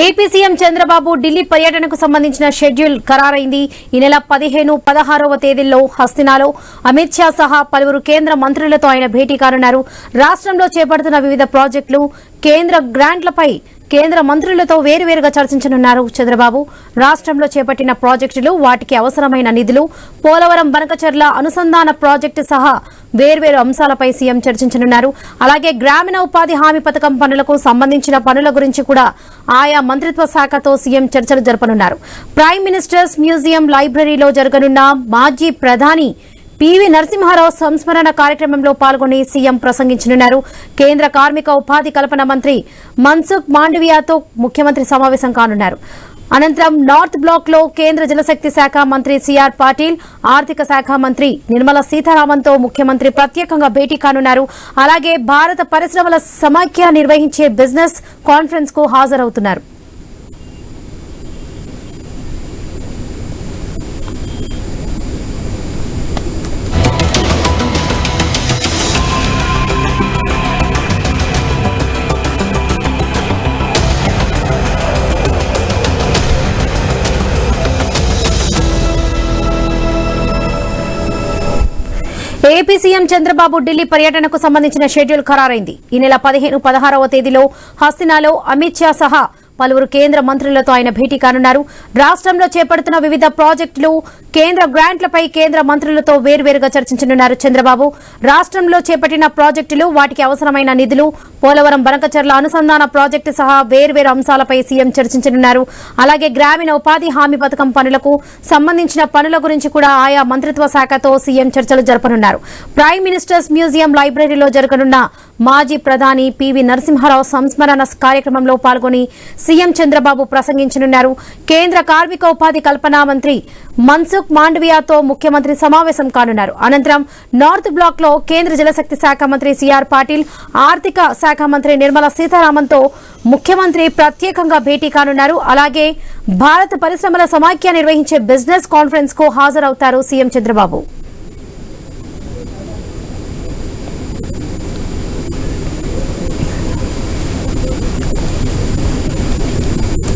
AP CM Chandrababu Delhi పర్యటనకు సంబంధించిన schedule ఖరారైంది. ఈ నెల 15, 16వ తేదీల్లో హస్తినాలో అమిత్ షా సహా పలువురు కేంద్ర మంత్రులతో ఆయన భేటీ కానున్నారు. రాష్ట్రంలో చేపడుతున్న వివిధ ప్రాజెక్టులు, కేంద్ర గ్రాంట్లపై కేంద్ర మంత్రులతో వేరువేరుగా చర్చించనున్నారు చంద్రబాబు. రాష్ట్రంలో చేపట్టిన ప్రాజెక్టులు, వాటికి అవసరమైన నిధులు, పోలవరం బనకచర్ల అనుసంధాన ప్రాజెక్టు సహా వేర్వేరు అంశాలపై సీఎం చర్చించనున్నారు. అలాగే గ్రామీణ ఉపాధి హామీ పథకం పనులకు సంబంధించిన పనుల గురించి కూడా ఆయా మంత్రిత్వ శాఖతో సీఎం చర్చలు జరపనున్నారు. ప్రైమ్ మినిస్టర్స్ మ్యూజియం లైబ్రరీలో జరగనున్న మాజీ ప్రధాని పివి నరసింహారావు సంస్మరణ కార్యక్రమంలో పాల్గొని సీఎం ప్రసంగించనున్నారు. కేంద్ర కార్మిక ఉపాధి కల్పన మంత్రి మన్సుఖ్ మాండవియాతో ముఖ్యమంత్రి సమావేశం కానున్నారు. అనంతరం నార్త్ బ్లాక్ లో కేంద్ర జలశక్తి శాఖ మంత్రి సిఆర్ పాటిల్, ఆర్థిక శాఖ మంత్రి నిర్మలా సీతారామన్తో ముఖ్యమంత్రి ప్రత్యేకంగా భేటీ కానున్నారు. అలాగే భారత పరిశ్రమల సమాఖ్య నిర్వహించే బిజినెస్ కాన్ఫరెన్స్ కు హాజరవుతున్నారు. ఏపీ సీఎం చంద్రబాబు ఢిల్లీ పర్యటనకు సంబంధించిన షెడ్యూల్ ఖరారైంది. ఈ నెల 15, 16వ తేదీలో హస్తినాలో అమిత్ షా సహా పలువురు కేంద్ర మంత్రులతో ఆయన భేటీ కానున్నారు. రాష్ట్రంలో చేపడుతున్న వివిధ ప్రాజెక్టులు, కేంద్ర గ్రాంట్లపై కేంద్ర మంత్రులతో వేర్వేరుగా చర్చించనున్నారు చంద్రబాబు. రాష్ట్రంలో చేపట్టిన ప్రాజెక్టులు, వాటికి అవసరమైన నిధులు, పోలవరం బనకచర్ల అనుసంధాన ప్రాజెక్టు సహా వేర్వేరు అంశాలపై సీఎం చర్చించనున్నారు. అలాగే గ్రామీణ ఉపాధి హామీ పథకం పనులకు సంబంధించిన పనుల గురించి కూడా ఆయా మంత్రిత్వ శాఖతో సీఎం చర్చలు జరపనున్నారు. ప్రైమ్ మినిస్టర్స్ మ్యూజియం లైబ్రరీలో జరగనున్న మాజీ ప్రధాని పివి నరసింహారావు సంస్మరణ కార్యక్రమంలో పాల్గొని సీఎం చంద్రబాబు ప్రసంగించనున్నారు. కేంద్ర కార్మిక ఉపాధి కల్పన మంత్రి మన్సుఖ్ మాండవియాతో ముఖ్యమంత్రి సమావేశం కానున్నారు. అనంతరం నార్త్ బ్లాక్ లో కేంద్ర జలశక్తి శాఖ మంత్రి సిఆర్ పాటిల్, ఆర్థిక శాఖ మంత్రి నిర్మలా సీతారామన్తో ముఖ్యమంత్రి ప్రత్యేకంగా భేటీ కానున్నారు. అలాగే భారత పరిశ్రమల సమాఖ్య నిర్వహించే బిజినెస్ కాన్ఫరెన్స్ కు హాజరవుతారు సీఎం చంద్రబాబు.